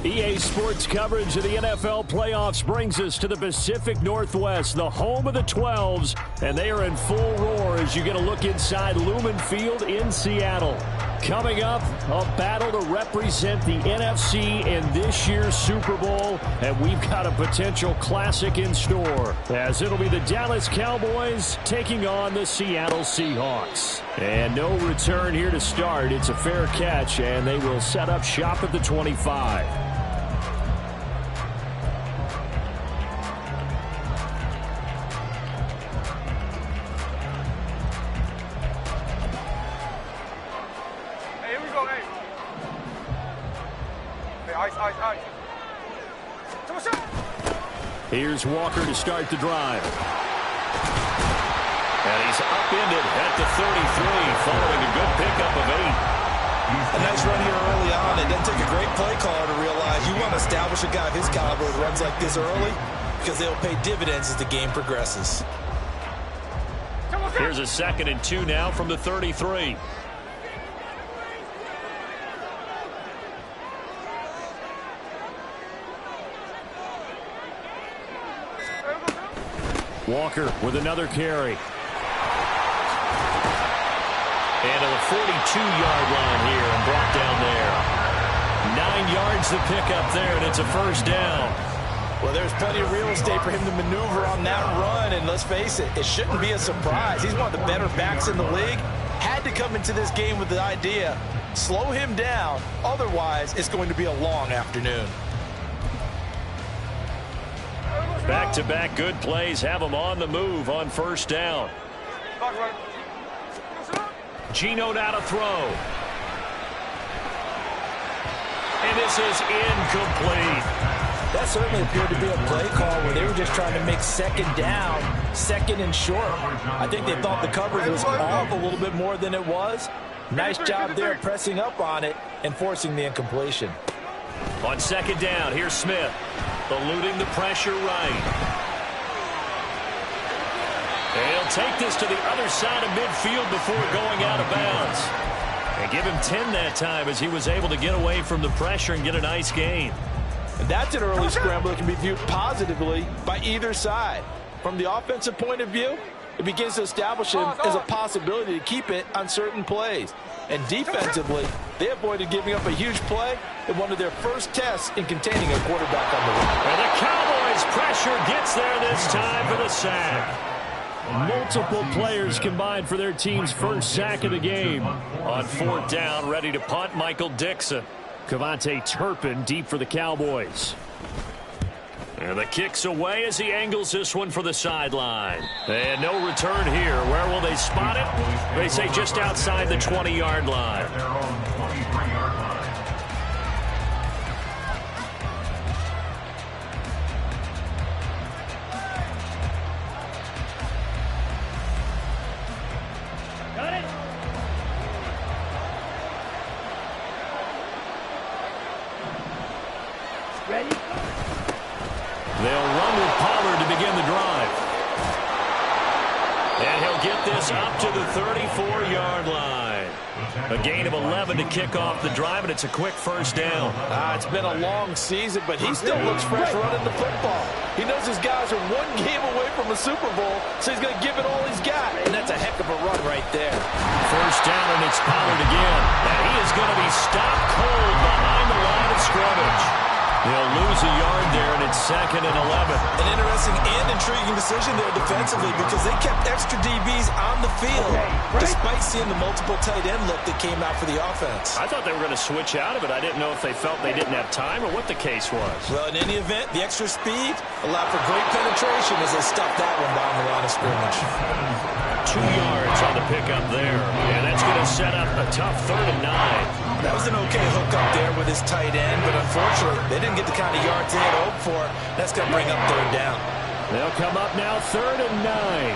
EA Sports coverage of the NFL playoffs brings us to the Pacific Northwest, the home of the 12s, and they are in full roar as you get a look inside Lumen Field in Seattle. Coming up, a battle to represent the NFC in this year's Super Bowl, and we've got a potential classic in store, as it'll be the Dallas Cowboys taking on the Seattle Seahawks. And no return here to start. It's a fair catch, and they will set up shop at the 25. Here's Walker to start the drive. And he's upended at the 33, following a good pickup of 8. A nice run here early on. It doesn't take a great play caller to realize you want to establish a guy of his caliber who runs like this early, because they'll pay dividends as the game progresses. Here's a 2nd and 2 now from the 33. Walker with another carry. And to the 42-yard line here and brought down there. 9 yards to pick up there, and it's a first down. Well, there's plenty of real estate for him to maneuver on that run, and let's face it, it shouldn't be a surprise. He's one of the better backs in the league. Had to come into this game with the idea, slow him down, otherwise it's going to be a long afternoon. Back-to-back good plays have him on the move on first down. Geno now to throw. And this is incomplete. That certainly appeared to be a play call where they were just trying to make second down, 2nd and short. I think they thought the coverage was off a little bit more than it was. Nice job there pressing up on it and forcing the incompletion. On 2nd down, here's Smith. Eluding the pressure right. And he'll take this to the other side of midfield before going out of bounds. And give him 10 that time as he was able to get away from the pressure and get a nice gain. And that's an early scramble that can be viewed positively by either side. From the offensive point of view, it begins to establish him as a possibility to keep it on certain plays. And defensively, they avoided giving up a huge play in one of their first tests in containing a quarterback on the run. And the Cowboys' pressure gets there this time for the sack. Multiple players combined for their team's first sack of the game. On 4th down, ready to punt, Michael Dixon. Cavante Turpin deep for the Cowboys. And the kick's away as he angles this one for the sideline. And no return here. Where will they spot it? They say just outside the 20-yard line. Got it. Ready? They'll run with Pollard to begin the drive. And he'll get this up to the 34-yard line. A gain of 11 to kick off the drive, and it's a quick first down. It's been a long season, but he still looks fresh running the football. He knows his guys are one game away from a Super Bowl, so he's going to give it all he's got, and that's a heck of a run right there. First down, and it's Pollard again. And he is going to be stopped cold behind the line of scrimmage. They'll lose a yard there, and it's 2nd and 11. An interesting and intriguing decision there defensively, because they kept extra DBs on the field, despite seeing the multiple tight end look that came out for the offense. I thought they were going to switch out of it. I didn't know if they felt they didn't have time or what the case was. Well, in any event, the extra speed allowed for great penetration as they stopped that one behind the line of scrimmage. 2 yards on the pickup there, and that's going to set up a tough 3rd and 9. That was an okay hook up there with his tight end, but unfortunately, they didn't get the kind of yards they had hoped for. That's going to bring up 3rd down. They'll come up now 3rd and 9.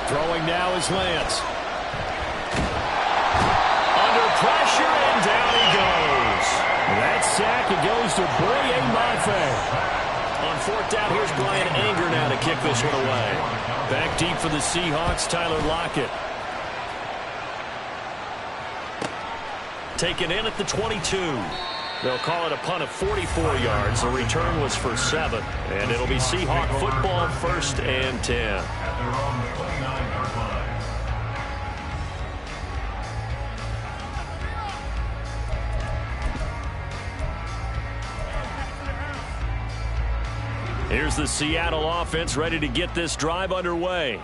Throwing now is Lance. Under pressure, and down he goes. That sack, it goes to Boye Mafe. On 4th down, here's Brian Anger now to kick this one away. Back deep for the Seahawks, Tyler Lockett. Taken in at the 22. They'll call it a punt of 44 yards. The return was for 7. And it'll be Seahawk football, 1st and 10. Here's the Seattle offense ready to get this drive underway.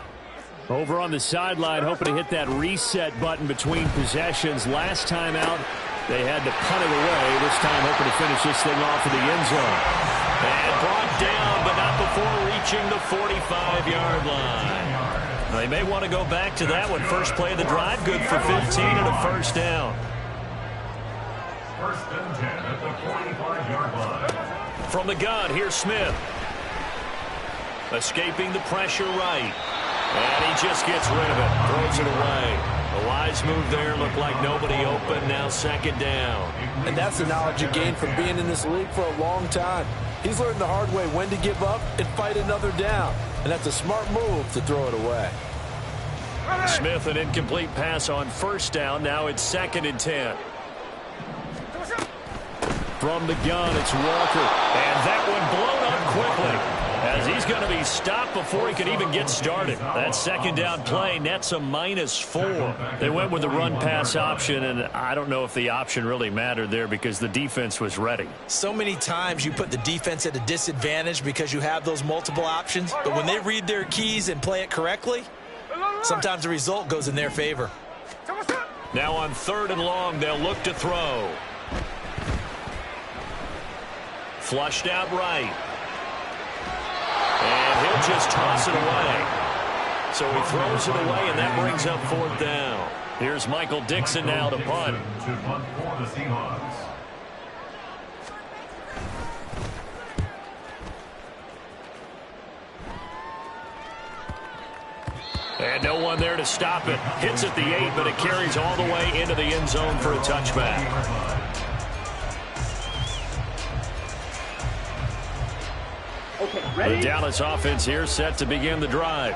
Over on the sideline, hoping to hit that reset button between possessions. Last time out, they had to punt it away. This time, hoping to finish this thing off in the end zone. And brought down, but not before reaching the 45-yard line. They may want to go back to that one. First play of the drive, good for 15 and a first down. 1st and 10 at the 45-yard line. From the gun, here's Smith. Escaping the pressure right. And he just gets rid of it. Throws it away. A wise move there. Looked like nobody open. Now 2nd down. And that's the knowledge you gain from being in this league for a long time. He's learned the hard way when to give up and fight another down. And that's a smart move to throw it away. Smith, an incomplete pass on 1st down. Now it's 2nd and 10. From the gun, it's Walker. And that one blown up quickly, as he's going to be stopped before he could even get started. That 2nd down play nets a -4. They went with the run-pass option, and I don't know if the option really mattered there because the defense was ready. So many times you put the defense at a disadvantage because you have those multiple options, but when they read their keys and play it correctly, sometimes the result goes in their favor. Now on 3rd and long, they'll look to throw. Flushed out right. And he'll just toss it away. So he throws it away, and that brings up 4th down. Here's Michael Dixon now to punt. To punt for the Seahawks. And no one there to stop it. Hits at the 8, but it carries all the way into the end zone for a touchback. The Dallas offense here set to begin the drive.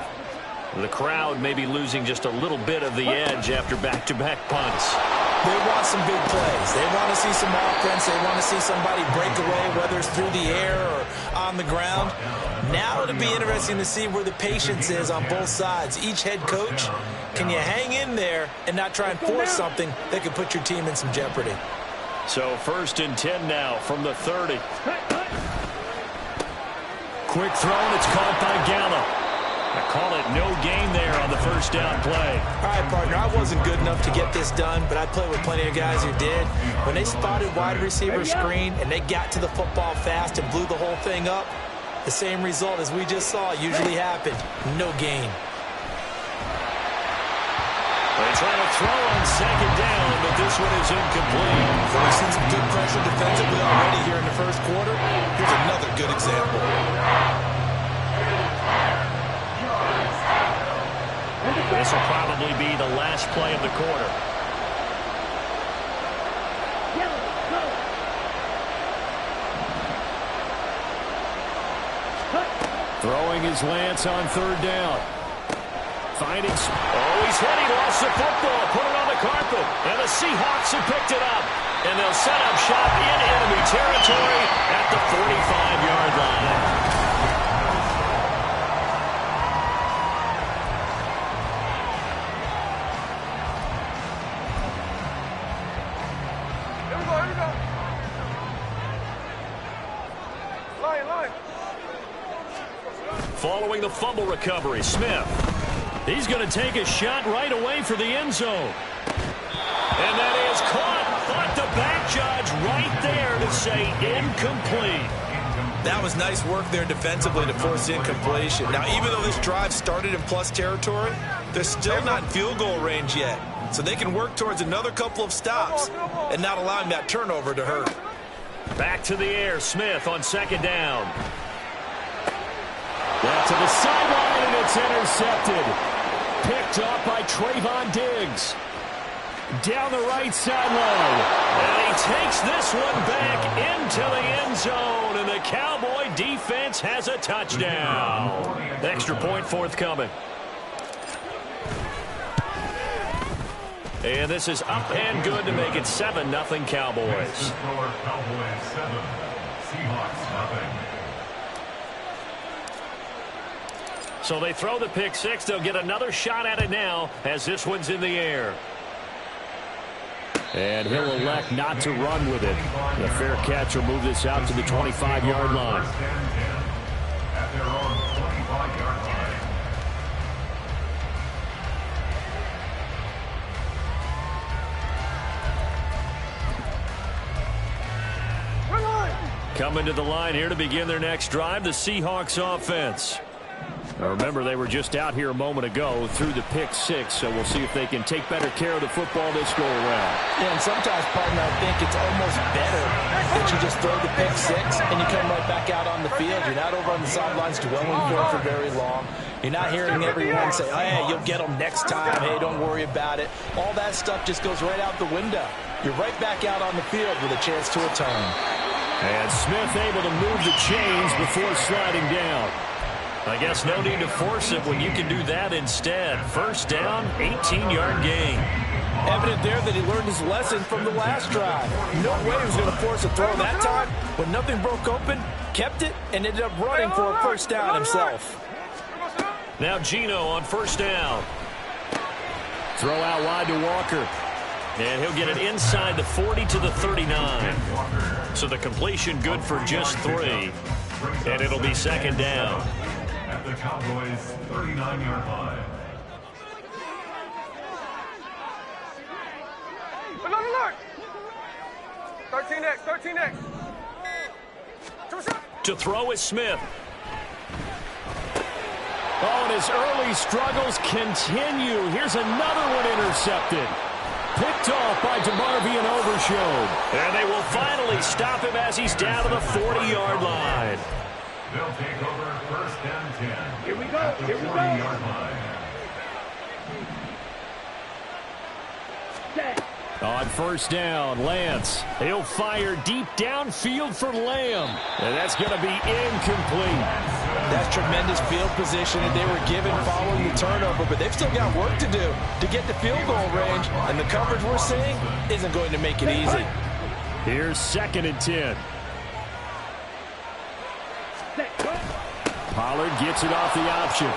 The crowd may be losing just a little bit of the edge after back-to-back punts. They want some big plays. They want to see some offense. They want to see somebody break away, whether it's through the air or on the ground. Now it'll be interesting to see where the patience is on both sides. Each head coach, can you hang in there and not try and force something that could put your team in some jeopardy? So 1st and 10 now from the 30. Quick throw, and it's caught by Gallup. I call it no gain there on the 1st down play. All right, partner, I wasn't good enough to get this done, but I played with plenty of guys who did. When they spotted wide receiver screen and they got to the football fast and blew the whole thing up, the same result as we just saw usually happened. No gain. They try to throw on 2nd down, but this one is incomplete. We've seen some good pressure defensively already here in the 1st quarter. Here's another good example. This will probably be the last play of the quarter. Throwing his Lance on 3rd down. Finding... Oh, he's hit. He lost the football. Put it on the carpet. And the Seahawks have picked it up. And they'll set up shop in enemy territory at the 45-yard line. Following the fumble recovery, Smith. He's going to take a shot right away for the end zone. And that is caught, but the back judge right there to say incomplete. That was nice work there defensively to force incompletion. Now, even though this drive started in plus territory, they're still not in field goal range yet. So they can work towards another couple of stops and not allowing that turnover to hurt. Back to the air, Smith on 2nd down. Back to the sideline, and it's intercepted. Picked up by Trayvon Diggs. Down the right sideline. And he takes this one back into the end zone, and the Cowboy defense has a touchdown. Extra point forthcoming. And this is up and good to make it 7-0 Cowboys. Cowboys 7, Seahawks 0. So they throw the pick six. They'll get another shot at it now as this one's in the air. And he'll elect not to run with it. The fair catch will move this out to the 25-yard line. At their own 25-yard line. Coming to the line here to begin their next drive, the Seahawks offense. Now remember, they were just out here a moment ago through the pick six, so we'll see if they can take better care of the football this go around. Yeah, and sometimes, partner, I think it's almost better that you just throw the pick six and you come right back out on the field. You're not over on the sidelines dwelling for very long. You're not hearing everyone say, oh, hey, you'll get them next time. Hey, don't worry about it. All that stuff just goes right out the window. You're right back out on the field with a chance to return. And Smith able to move the chains before sliding down. I guess no need to force it when you can do that instead. First down, 18-yard gain. Evident there that he learned his lesson from the last drive. No way he was going to force a throw that time. When nothing broke open, kept it, and ended up running for a first down himself. Now Geno on first down. Throw out wide to Walker. And he'll get it inside the 40 to the 39. So the completion good for just 3. And it'll be second down. At the Cowboys' 39-yard line. Alert! 13X, 13X. To throw is Smith. Oh, and his early struggles continue. Here's another one intercepted. Picked off by DeMarvion Overshown. And they will finally stop him as he's down to the 40-yard line. They'll take over first and 10. Here we go. At the Here we go. 40-yard line. On first down, Lance. He'll fire deep downfield for Lamb. And that's going to be incomplete. That's tremendous field position that they were given following the turnover, but they've still got work to do to get to field goal range, and the coverage we're seeing isn't going to make it easy. Here's second and 10. Pollard gets it off the option.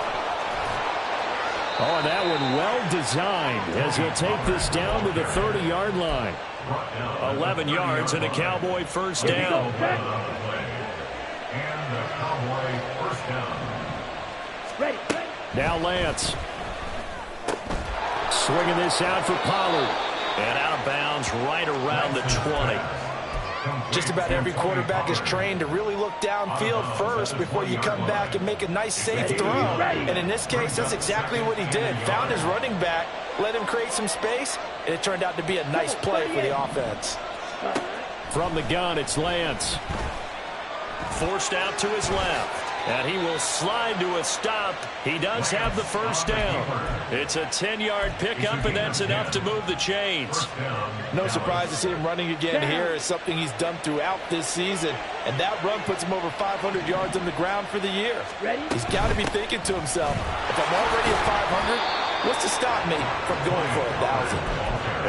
Oh, and that one well designed as he'll take this down to the 30-yard line. 11 yards and a Cowboy first down. And the Cowboy first down. Now Lance. Swinging this out for Pollard. And out of bounds right around the 20. Just about every quarterback is trained to really look downfield first before you come back and make a nice, safe throw. And in this case, that's exactly what he did. Found his running back, let him create some space, and it turned out to be a nice play for the offense. From the gun, it's Lance. Forced out to his left. And he will slide to a stop. He does have the first down. It's a 10-yard pickup, and that's enough to move the chains. No surprise to see him running again here. It's something he's done throughout this season. And that run puts him over 500 yards on the ground for the year. He's got to be thinking to himself, if I'm already at 500, what's to stop me from going for 1,000?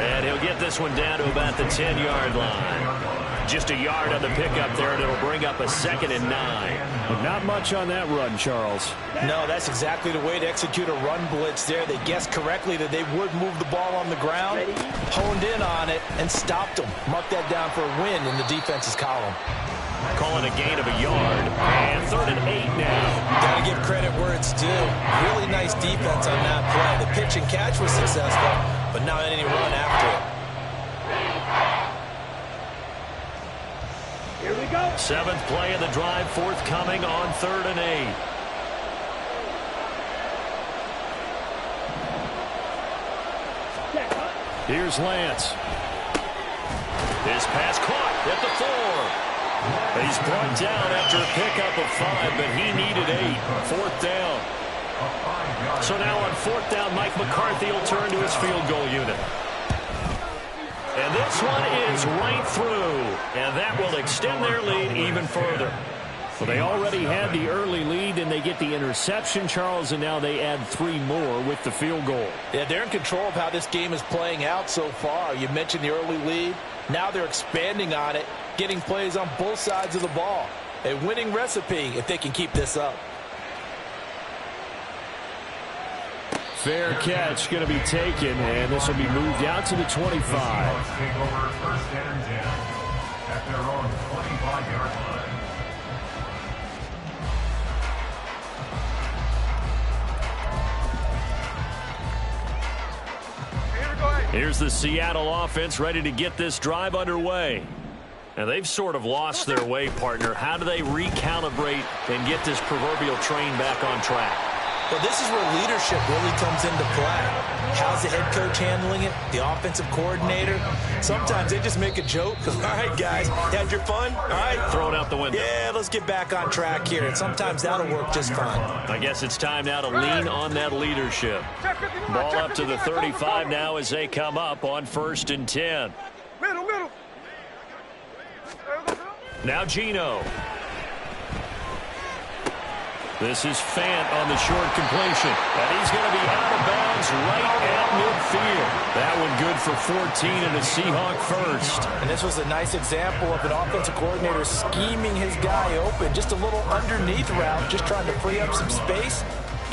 And he'll get this one down to about the 10-yard line. Just a yard on the pickup there, and it'll bring up a 2nd and 9. But not much on that run, Charles. No, that's exactly the way to execute a run blitz there. They guessed correctly that they would move the ball on the ground, honed in on it, and stopped them. Mark that down for a win in the defense's column. Calling a gain of a yard. And 3rd and 8 now. Got to give credit where it's due. Really nice defense on that play. The pitch and catch was successful, but not any run after it. Here we go. 7th play of the drive forthcoming on 3rd and 8. Here's Lance. His pass caught at the 4. He's brought down after a pickup of 5, but he needed 8. 4th down. So now on 4th down, Mike McCarthy will turn to his field goal unit. And this one is right through. And that will extend their lead even further. Well, they already had the early lead, and they get the interception, Charles, and now they add 3 more with the field goal. Yeah, they're in control of how this game is playing out so far. You mentioned the early lead. Now they're expanding on it, getting plays on both sides of the ball. A winning recipe if they can keep this up. Fair catch going to be taken, and this will be moved out to the 25. Take over first and 10 at their own 25-yard line. Here's the Seattle offense ready to get this drive underway. And they've sort of lost their way, partner. How do they recalibrate and get this proverbial train back on track? Well, this is where leadership really comes into play. How's the head coach handling it? The offensive coordinator? Sometimes they just make a joke. All right, guys, had your fun? All right. Throw it out the window. Yeah, let's get back on track here. And sometimes that'll work just fine. I guess it's time now to lean on that leadership. Ball up to the 35 now as they come up on 1st and 10. Middle. Now Gino. This is Fant on the short completion. And he's going to be out of bounds right at midfield. That one good for 14 and a Seahawk first. And this was a nice example of an offensive coordinator scheming his guy open. Just a little underneath route, just trying to free up some space.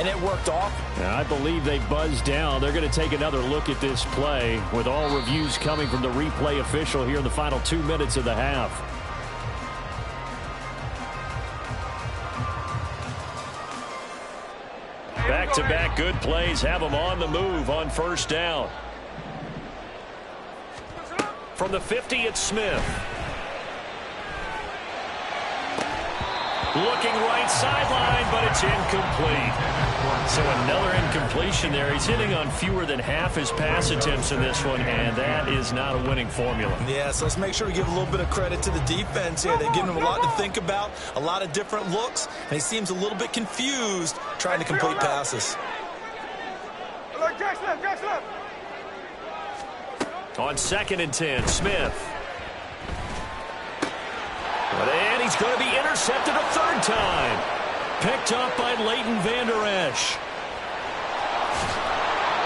And it worked off. I believe they buzzed down. They're going to take another look at this play with all reviews coming from the replay official here in the final 2 minutes of the half. Back-to-back good plays have them on the move on 1st down. From the 50, it's Smith. Looking right sideline, but it's incomplete. So another incompletion there. He's hitting on fewer than half his pass attempts in this one, and that is not a winning formula. Yeah, so let's make sure we give a little bit of credit to the defense here. They've given him a lot to think about, a lot of different looks, and he seems a little bit confused trying to complete passes. On 2nd and 10, Smith. And he's going to be intercepted a 3rd time. Picked up by Leighton Vander Esch.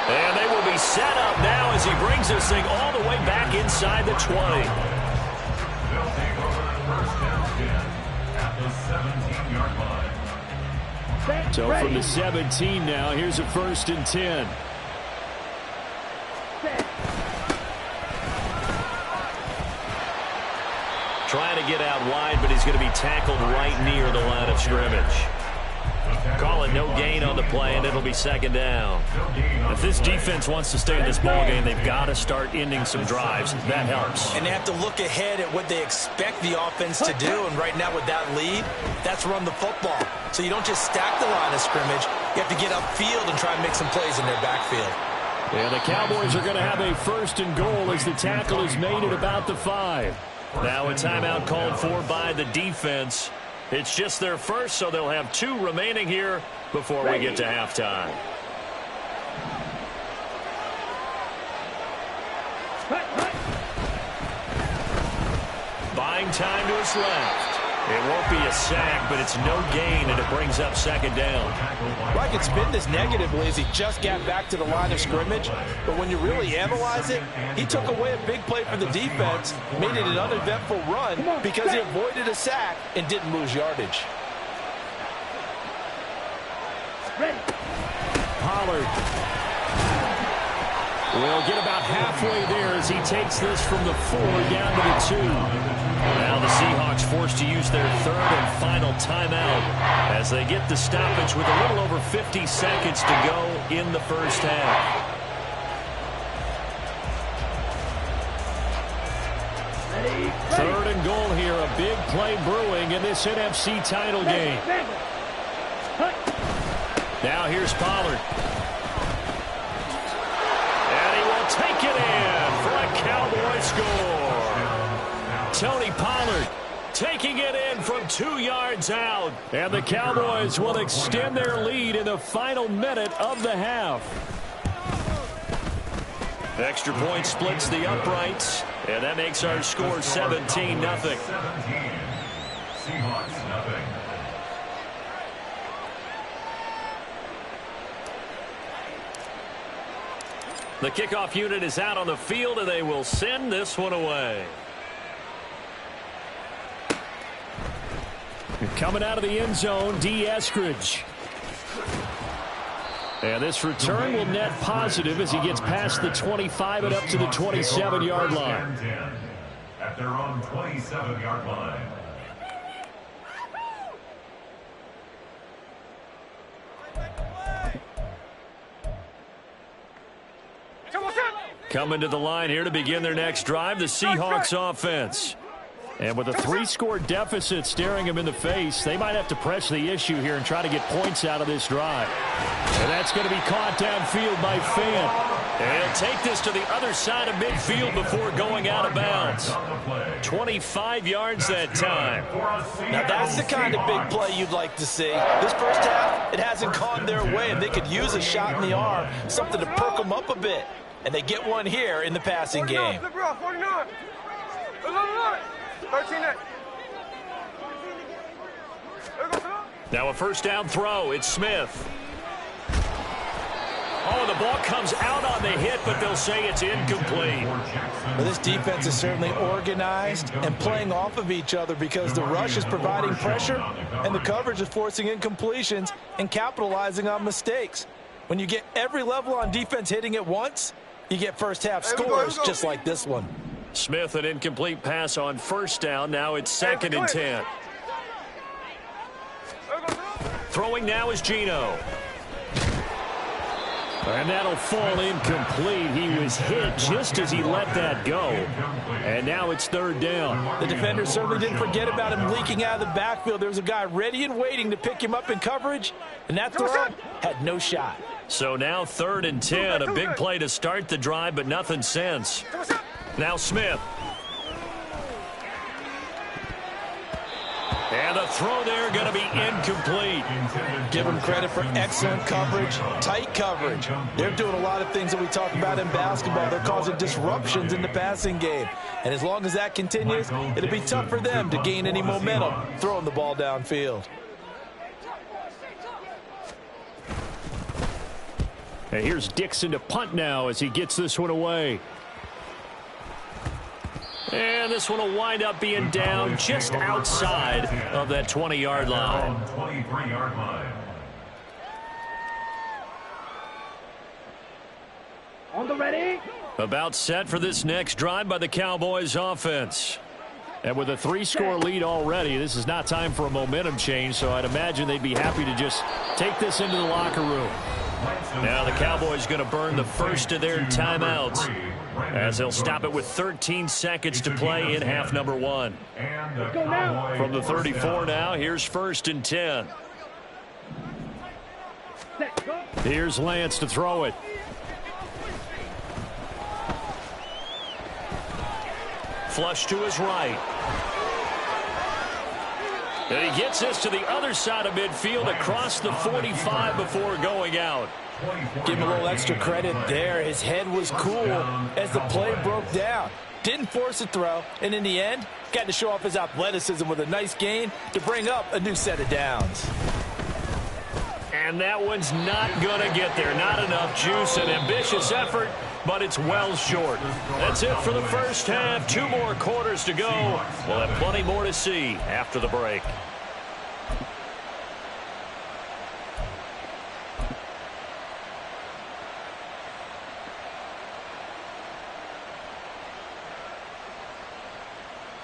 And they will be set up now as he brings this thing all the way back inside the 20. They'll take over first and 10 at the 17-yard line. So from the 17 now, here's a 1st and 10. Trying to get out wide, but he's going to be tackled right near the line of scrimmage. Call it no gain on the play, and it'll be 2nd down. If this defense wants to stay in this ballgame, they've got to start ending some drives. That helps. And they have to look ahead at what they expect the offense to do. And right now with that lead, that's run the football. So you don't just stack the line of scrimmage. You have to get upfield and try and make some plays in their backfield. And the Cowboys are going to have a 1st and goal as the tackle is made at about the 5. Now a timeout called for by the defense. It's just their first, so they'll have 2 remaining here before we get to halftime. Buying time to his left. It won't be a sack, but it's no gain, and it brings up 2nd down. Well, I could spin this negatively as he just got back to the line of scrimmage. But when you really analyze it, he took away a big play for the defense, made it an uneventful run because he avoided a sack and didn't lose yardage. Pollard will get about halfway there as he takes this from the 4 down to the 2. Now the Seahawks forced to use their 3rd and final timeout as they get the stoppage with a little over 50 seconds to go in the 1st half. Third and goal here, a big play brewing in this NFC title game. Now here's Pollard. And he will take it in for a Cowboy score. Tony Pollard taking it in from 2 yards out. And the Cowboys will extend their lead in the final minute of the half. Extra point splits the uprights, and that makes our score 17-0. Seahawks nothing. The kickoff unit is out on the field, and they will send this one away. Coming out of the end zone, D. Eskridge. And this return will net positive as he gets past the 25 and up to the 27-yard line. At their own 27-yard line. Coming to the line here to begin their next drive, the Seahawks offense. And with a 3-score deficit staring them in the face, they might have to press the issue here and try to get points out of this drive. And that's going to be caught downfield by Fant. And he'll take this to the other side of midfield before going out of bounds. 25 yards that time. Now that's the kind of big play you'd like to see. This first half, it hasn't gone their way, and they could use a shot in the arm, something to perk them up a bit. And they get one here in the passing game. 49. 13-8. Now a first down throw. It's Smith. Oh, the ball comes out on the hit, but they'll say it's incomplete. Well, this defense is certainly organized and playing off of each other because the rush is providing pressure and the coverage is forcing incompletions and capitalizing on mistakes. When you get every level on defense hitting at once, you get first half scores just like this one. Smith, an incomplete pass on first down. Now it's 2nd and 10. Throwing now is Geno. And that'll fall incomplete. He was hit just as he let that go. And now it's 3rd down. The defender certainly didn't forget about him leaking out of the backfield. There was a guy ready and waiting to pick him up in coverage. And that throw had no shot. So now 3rd and 10. A big play to start the drive, but nothing since. Now Smith. And the throw there going to be incomplete. Give them credit for excellent coverage, tight coverage. They're doing a lot of things that we talk about in basketball. They're causing disruptions in the passing game. And as long as that continues, it'll be tough for them to gain any momentum throwing the ball downfield. And here's Dixon to punt now as he gets this one away. And this one will wind up being down just outside of that 20-yard line. 23-yard line. On the ready. About set for this next drive by the Cowboys offense. And with a 3-score lead already, this is not time for a momentum change, so I'd imagine they'd be happy to just take this into the locker room. Now the Cowboys going to burn the first of their timeouts as they'll stop it with 13 seconds to play in half number 1. From the 34 now, here's 1st and 10. Here's Lance to throw it. Flush to his right. And he gets this to the other side of midfield across the 45 before going out. Give him a little extra credit there. His head was cool as the play broke down. Didn't force a throw, and in the end, got to show off his athleticism with a nice gain to bring up a new set of downs. And that one's not going to get there. Not enough juice. An ambitious effort, but it's well short. That's it for the first half. 2 more quarters to go. We'll have plenty more to see after the break.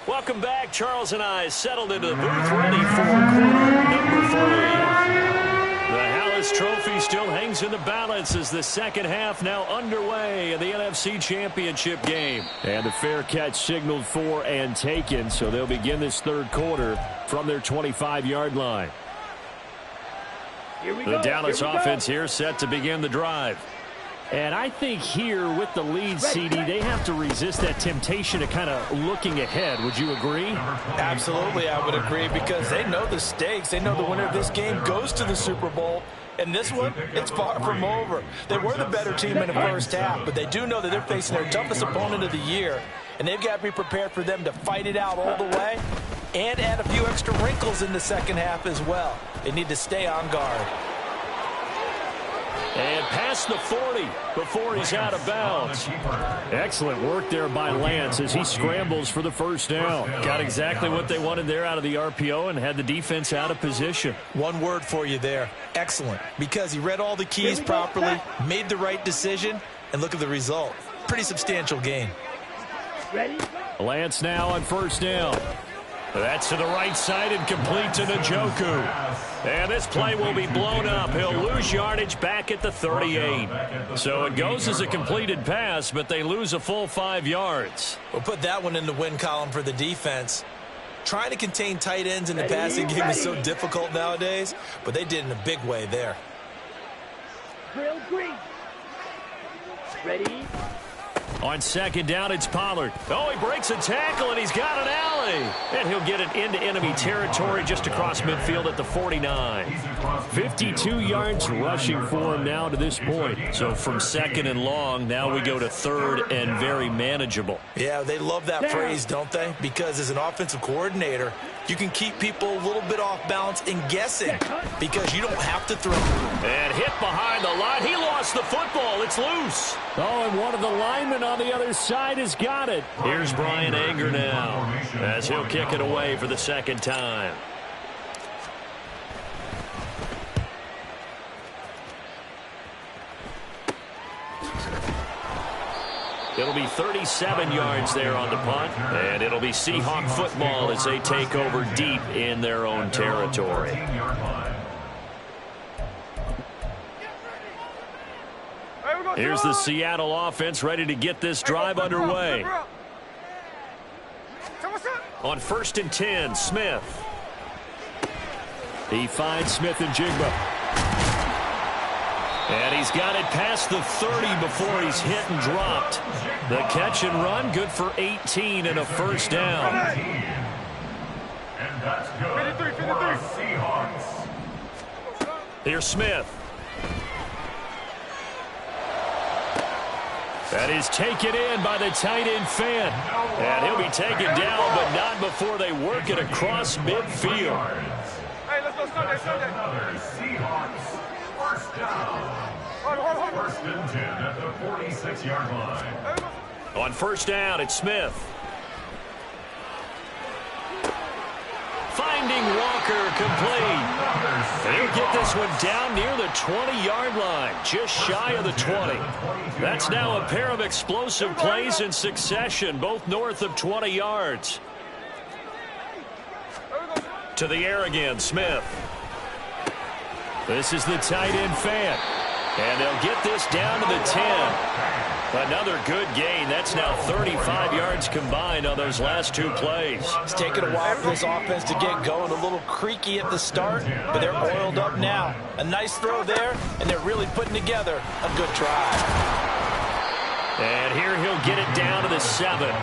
Welcome back. Charles and I settled into the booth ready for quarter number 3. The Hallis Trophy still hangs in the balance as the second half now underway in the NFC Championship game. And the fair catch signaled for and taken, so they'll begin this third quarter from their 25-yard line. The Dallas offense here set to begin the drive. And I think here with the lead, CD, they have to resist that temptation to kind of looking ahead. Would you agree? Absolutely, I would agree, because they know the stakes. They know the winner of this game goes to the Super Bowl. And this one, it's far from over. They were the better team in the first half, but they do know that they're facing their toughest opponent of the year. And they've got to be prepared for them to fight it out all the way and add a few extra wrinkles in the second half as well. They need to stay on guard. And past the 40 before he's out of bounds. Excellent work there by Lance as he scrambles for the first down. Got exactly what they wanted there out of the RPO and had the defense out of position. One word for you there. Excellent. Because he read all the keys properly, made the right decision, and look at the result. Pretty substantial gain. Ready? Lance now on first down. That's to the right side and complete to Njoku. And this play will be blown up. He'll lose yardage back at the 38. So it goes as a completed pass, but they lose a full 5 yards. We'll put that one in the win column for the defense. Trying to contain tight ends in the passing game is so difficult nowadays, but they did in a big way there. Drill green. Ready? On second down, it's Pollard. Oh, he breaks a tackle, and he's got an alley. And he'll get it into enemy territory just across midfield at the 49. 52 yards rushing for him now to this point. So from second and long, now we go to third and very manageable. Yeah, they love that phrase, don't they? Because as an offensive coordinator, you can keep people a little bit off balance and guessing because you don't have to throw. And hit behind the line. He lost the football. It's loose. Oh, and one of the linemen on the other side has got it. Here's Brian Anger now as he'll kick it away for the second time. It'll be 37 yards there on the punt, and it'll be Seahawk football as they take over deep in their own territory. Here's the Seattle offense ready to get this drive underway. On first and 10, Smith. He finds Smith and Jigba. And he's got it past the 30 before he's hit and dropped. The catch and run, good for 18 and a first down. And that's good for the Seahawks. Here's Smith. That is taken in by the tight end Fant. And he'll be taken down, but not before they work it across midfield. Hey, let's go Sunday. Another Seahawks first down. First and 10 at the 46-yard line. On first down, it's Smith. Finding Walker complete. And he'll get this one down near the 20-yard line, just shy of the 20. That's now a pair of explosive plays in succession, both north of 20 yards. To the air again, Smith. This is the tight end Fant. And they'll get this down to the 10. Another good gain. That's now 35 yards combined on those last two plays. It's taken a while for this offense to get going. A little creaky at the start, but they're oiled up now. A nice throw there, and they're really putting together a good drive. And here he'll get it down to the 7.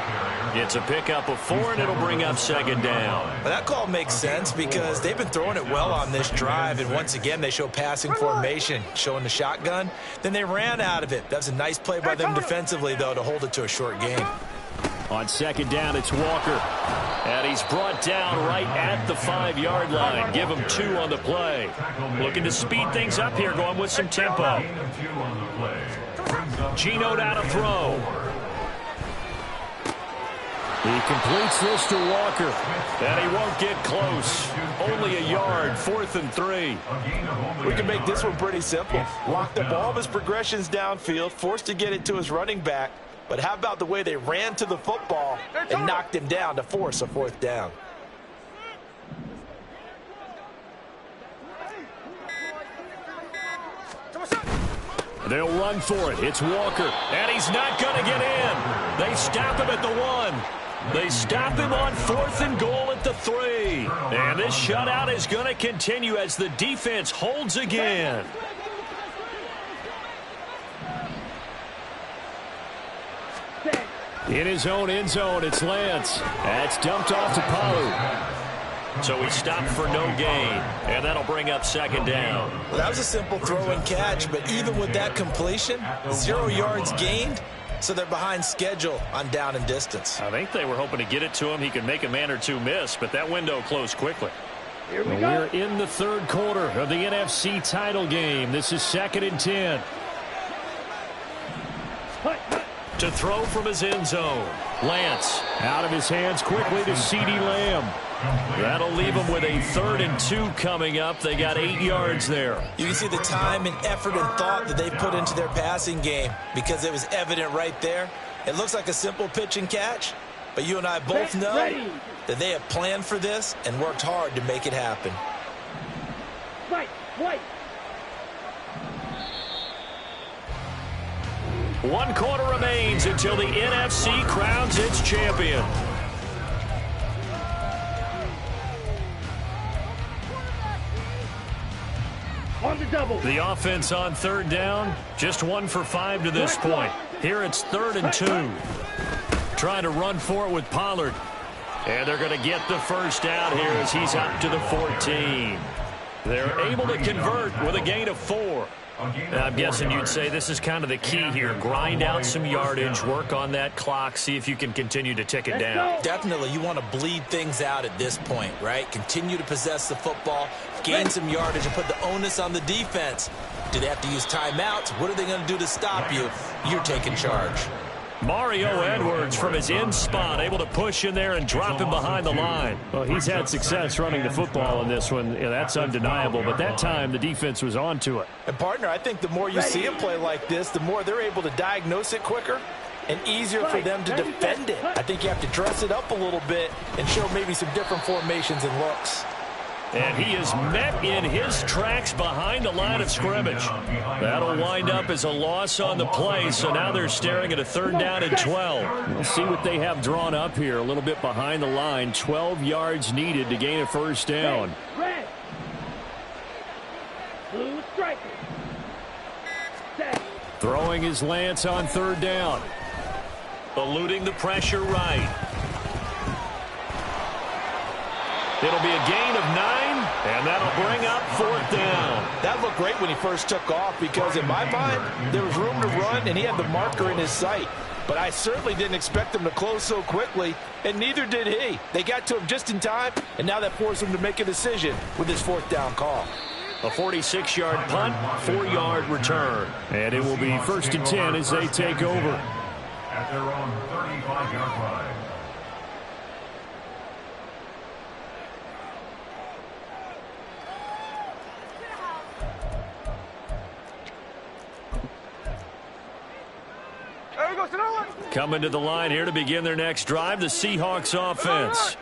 It's a pickup of 4, and it'll bring up second down. Well, that call makes sense because they've been throwing it well on this drive, and once again they show passing formation, showing the shotgun. Then they ran out of it. That was a nice play by them defensively, though, to hold it to a short game. On second down, it's Walker. And he's brought down right at the 5-yard line. Give him 2 on the play. Looking to speed things up here, going with some tempo. Geno down to throw. He completes this to Walker. And he won't get close. Only a yard, 4th and 3. We can make this one pretty simple. Locked up all of his progressions downfield, forced to get it to his running back. But how about the way they ran to the football and knocked him down to force a 4th down? They'll run for it. It's Walker. And he's not going to get in. They stop him at the 1. They stop him on 4th and goal at the 3. And this shutout is going to continue as the defense holds again. In his own end zone, it's Lance. That's dumped off to Pollard. So he stopped for no gain, and that'll bring up second down. Well, that was a simple throw and catch, but even with that completion, 0 yards gained, so they're behind schedule on down and distance. I think they were hoping to get it to him. He could make a man or two miss, but that window closed quickly. Here we go. We're in the third quarter of the NFC title game. This is 2nd and 10. To throw from his end zone. Lance out of his hands quickly to CeeDee Lamb. That'll leave him with a 3rd and 2 coming up. They got 8 yards there. You can see the time and effort and thought that they put into their passing game because it was evident right there. It looks like a simple pitch and catch, but you and I both know that they have planned for this and worked hard to make it happen. Right. 1 quarter remains until the NFC crowns its champion. On the double. The offense on 3rd down, just 1 for 5 to this point. Here it's 3rd and 2. Trying to run for it with Pollard. And they're going to get the first down here as he's up to the 14. They're able to convert with a gain of 4. I'm guessing you'd say this is kind of the key here. Grind out some yardage, work on that clock, see if you can continue to tick it down. Definitely, you want to bleed things out at this point, right? Continue to possess the football, gain some yardage, and put the onus on the defense. Do they have to use timeouts? What are they going to do to stop you? You're taking charge. Mario Edwards from his in spot, able to push in there and drop him behind the line. Well, he's had success running the football in this one. Yeah, that's undeniable, but that time the defense was on to it. And, partner, I think the more you see him play like this, the more they're able to diagnose it quicker and easier for them to defend it. I think you have to dress it up a little bit and show maybe some different formations and looks. And he is met in his tracks behind the line of scrimmage. That'll wind up as a loss on the play, so now they're staring at a 3rd down and 12. We'll see what they have drawn up here, a little bit behind the line. 12 yards needed to gain a first down. Red. Blue striker. Set. Throwing his Lance on 3rd down. Eluding the pressure right. It'll be a gain of 9, and that'll bring up 4th down. That looked great when he first took off because, in my mind, there was room to run, and he had the marker in his sight. But I certainly didn't expect him to close so quickly, and neither did he. They got to him just in time, and now that forced him to make a decision with his 4th down call. A 46-yard punt, 4-yard return. And it will be 1st and 10 as they take over. At their own 35-yard line. Coming to the line here to begin their next drive, the Seahawks offense.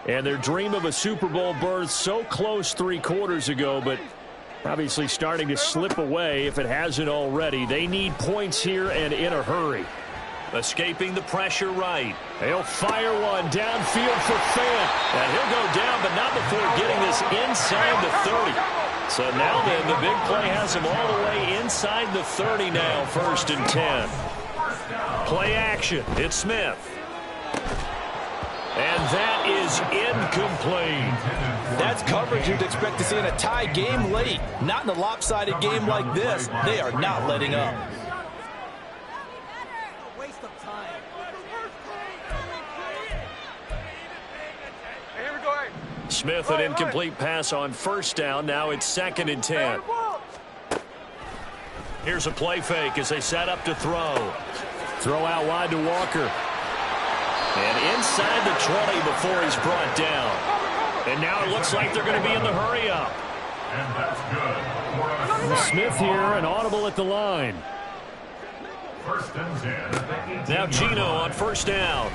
And their dream of a Super Bowl berth so close 3 quarters ago, but obviously starting to slip away if it hasn't already. They need points here and in a hurry. Escaping the pressure right. He'll fire one downfield for Fant. And he'll go down, but not before getting this inside the 30. So now then, the big play has him all the way inside the 30 now, 1st and 10. Play action. It's Smith. And that is incomplete. That's coverage you'd expect to see in a tie game late. Not in a lopsided game like this. They are not letting up. Waste of time. Smith, an incomplete pass on 1st down. Now it's 2nd and 10. Here's a play fake as they set up to throw. Throw out wide to Walker. And inside the 20 before he's brought down. And now it looks like they're going to be in the hurry up. And that's good. Smith here, an audible at the line. 1st and 10 at the 18. Now Gino on 1st down.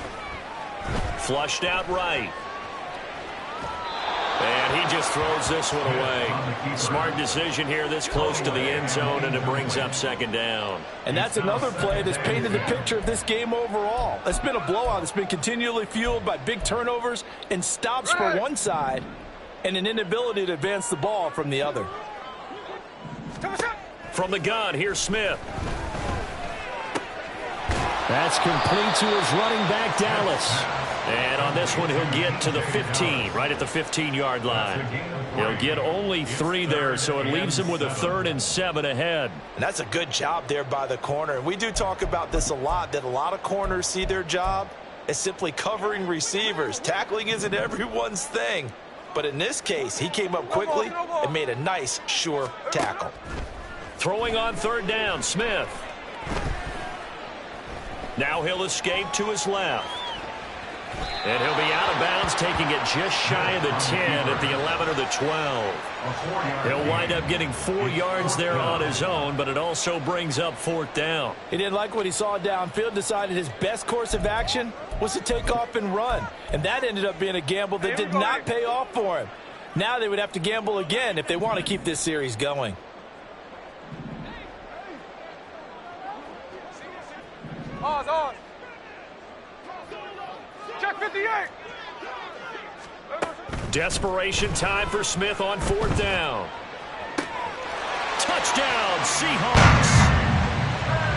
Flushed out right. And he just throws this one away. Smart decision here this close to the end zone, and it brings up 2nd down. And that's another play that's painted the picture of this game overall. It's been a blowout. It's been continually fueled by big turnovers and stops for one side and an inability to advance the ball from the other. From the gun, here's Smith. That's complete to his running back, Dallas. And on this one, he'll get to the 15, right at the 15-yard line. He'll get only 3 there, so it leaves him with a 3rd and 7 ahead. And that's a good job there by the corner. And we do talk about this a lot, that a lot of corners see their job as simply covering receivers. Tackling isn't everyone's thing. But in this case, he came up quickly and made a nice, sure tackle. Throwing on third down, Smith. Now he'll escape to his left. And he'll be out of bounds, taking it just shy of the 10 at the 11 or the 12. He'll wind up getting 4 yards there on his own, but it also brings up fourth down. He didn't like what he saw downfield, decided his best course of action was to take off and run. And that ended up being a gamble that did not pay off for him. Now they would have to gamble again if they want to keep this series going. On. Check 58. Desperation time for Smith on fourth down. Touchdown, Seahawks.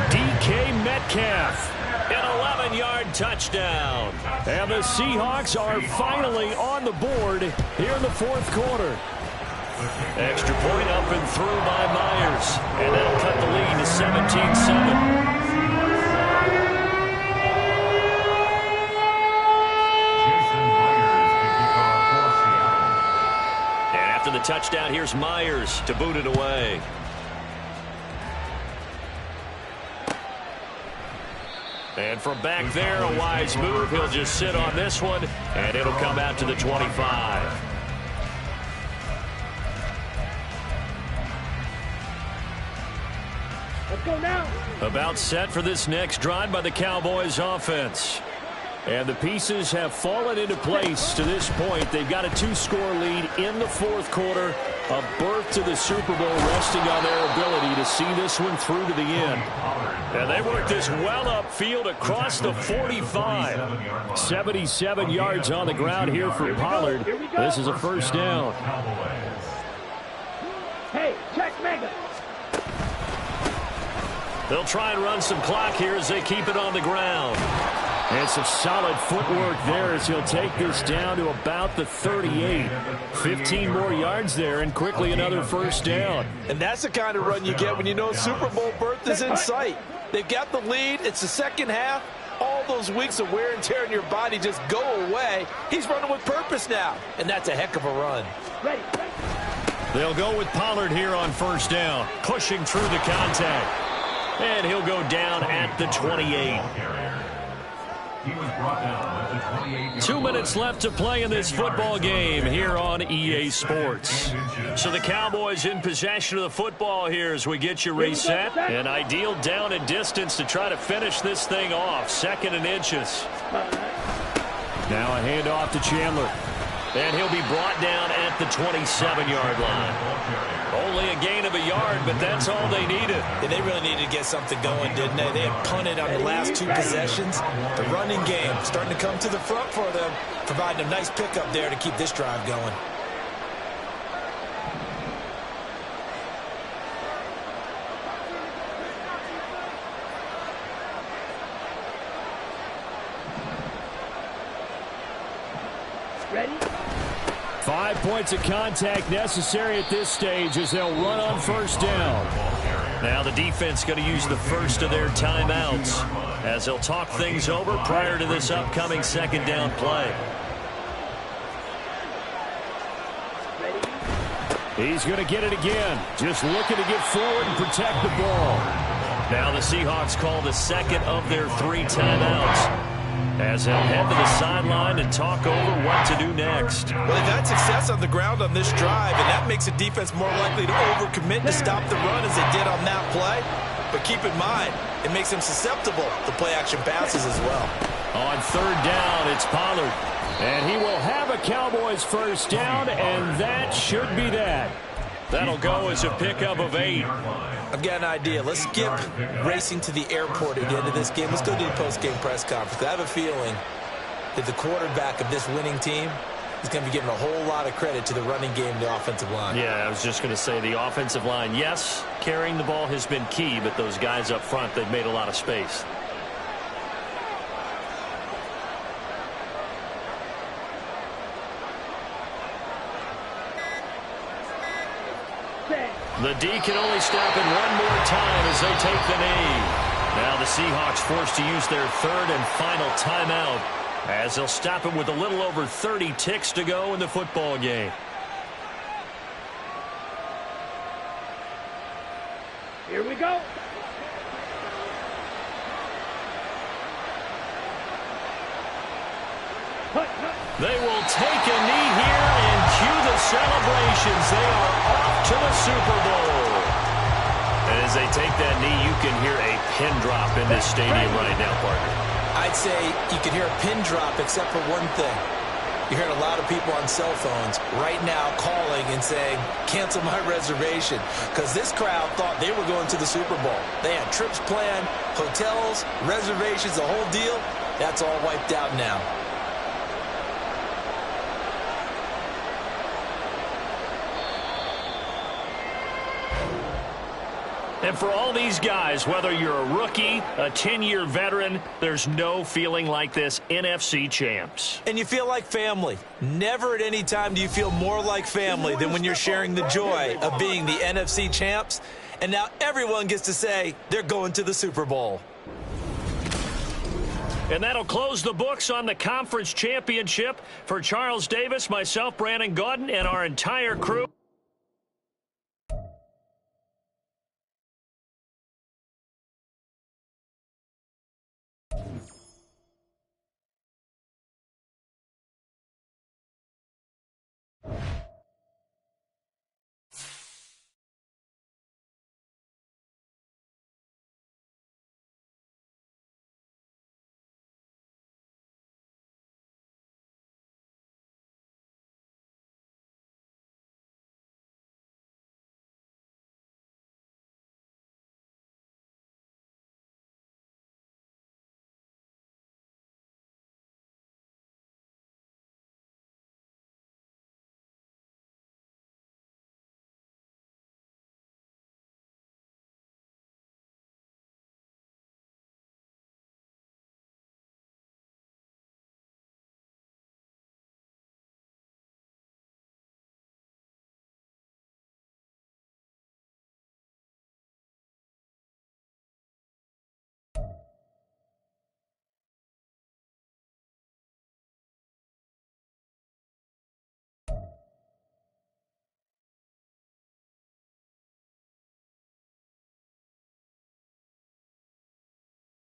DK Metcalf, an 11-yard touchdown. And the Seahawks are finally on the board here in the fourth quarter. Extra point up and through by Myers. And that'll cut the lead to 17-7. The touchdown, here's Myers to boot it away. And from back there, a wise move. He'll just sit on this one, and it'll come out to the 25. Let's go now. About set for this next drive by the Cowboys offense. And the pieces have fallen into place to this point. They've got a 2-score lead in the fourth quarter. A berth to the Super Bowl resting on their ability to see this one through to the end. And they work this well upfield across the 45. 77 yards on the ground here for Pollard. This is a first down. Hey, check mega. They'll try and run some clock here as they keep it on the ground. And some solid footwork there as he'll take this down to about the 38. 15 more yards there and quickly another first down. And that's the kind of run you get when you know Super Bowl berth is in sight. They've got the lead. It's the second half. All those weeks of wear and tear in your body just go away. He's running with purpose now. And that's a heck of a run. Ready. They'll go with Pollard here on first down, pushing through the contact. And he'll go down at the 28. 2 minutes left to play in this football game here on EA Sports. So the Cowboys in possession of the football here as we get you reset. An ideal down and distance to try to finish this thing off. 2nd and inches. Now a handoff to Chandler. And he'll be brought down at the 27-yard line. Only a gain of a yard, but that's all they needed. Yeah, they really needed to get something going, didn't they? They had punted on the last 2 possessions. The running game starting to come to the front for them, providing a nice pickup there to keep this drive going. Ready? 5 points of contact necessary at this stage as they'll run on first down. Now the defense going to use the first of their timeouts as they'll talk things over prior to this upcoming second down play. He's going to get it again. Just looking to get forward and protect the ball. Now the Seahawks call the second of their 3 timeouts as they'll head to the sideline and talk over what to do next. Well, they've had success on the ground on this drive, and that makes the defense more likely to overcommit to stop the run as they did on that play. But keep in mind, it makes them susceptible to play-action passes as well. On third down, it's Pollard. And he will have a Cowboys first down, and that should be that. That'll go as a pickup of 8. I've got an idea. Let's skip racing to the airport at the end of this game. Let's go to the post-game press conference. I have a feeling that the quarterback of this winning team is going to be giving a whole lot of credit to the running game and the offensive line. Yeah, I was just going to say the offensive line, yes, carrying the ball has been key, but those guys up front, they've made a lot of space. The D can only stop it one more time as they take the knee. Now the Seahawks forced to use their 3rd and final timeout As they'll stop it with a little over 30 ticks to go in the football game. Here we go. They will take a knee here and cue the celebrations. They are off to the Super Bowl. And as they take that knee, you can hear a pin drop in this stadium right now, partner. I'd say you can hear a pin drop except for one thing. You heard a lot of people on cell phones right now calling and saying, cancel my reservation, because this crowd thought they were going to the Super Bowl. They had trips planned, hotels, reservations, the whole deal. That's all wiped out now. And for all these guys, whether you're a rookie, a 10-year veteran, there's no feeling like this NFC champs. And you feel like family. Never at any time do you feel more like family than when you're sharing the joy of being the NFC champs. And now everyone gets to say they're going to the Super Bowl. And that'll close the books on the conference championship. For Charles Davis, myself, Brandon Gaudin, and our entire crew,